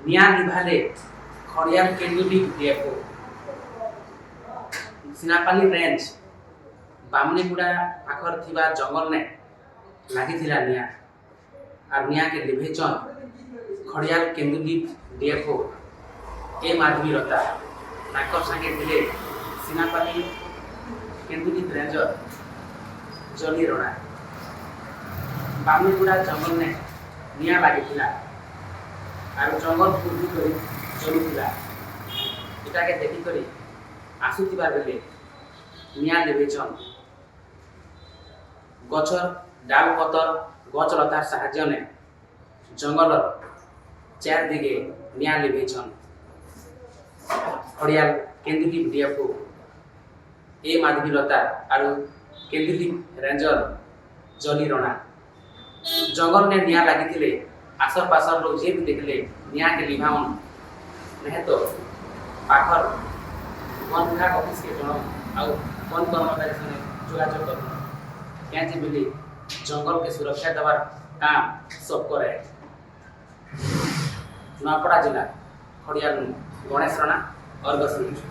निया निभाले खड़िया केंदुली depot Sinapali range बामनीगुड़ा पाखर थिबा जंगल ने लागिथिला निया और निया के लिभेचन खड़ियाल केंदुली डेपो ए माधवीरता नाकर संगे थिले सिनापाली केंदुली रेंजर जली रणा बामनीगुड़ा जंगल ने निया लागिथिला और जंगल फुर्ती कर चलुला इटा के देखी करी आसुथिबा बेले निया लिभेचन गछर डाल पतर गछ लतार साहाय्य ने जंगल चार दिगे निया लिभेचन खड़ियाल केंदुली डेपो ए माधवीलता और केंदुली रेंजर जली रणा जंगल ने निया लगी आसर पासर लोग जे भी देखले निया के लिभावन नहीं तो पाखर वन विभाग ऑफिस के जन आउ वन कर्मचारी से जोगाजोग कर क्या बोली जंगल के सुरक्षा देवार काम सब करे। नूआपड़ा जिला खड़ियाल गणेश राणा अर्गस न्यूज।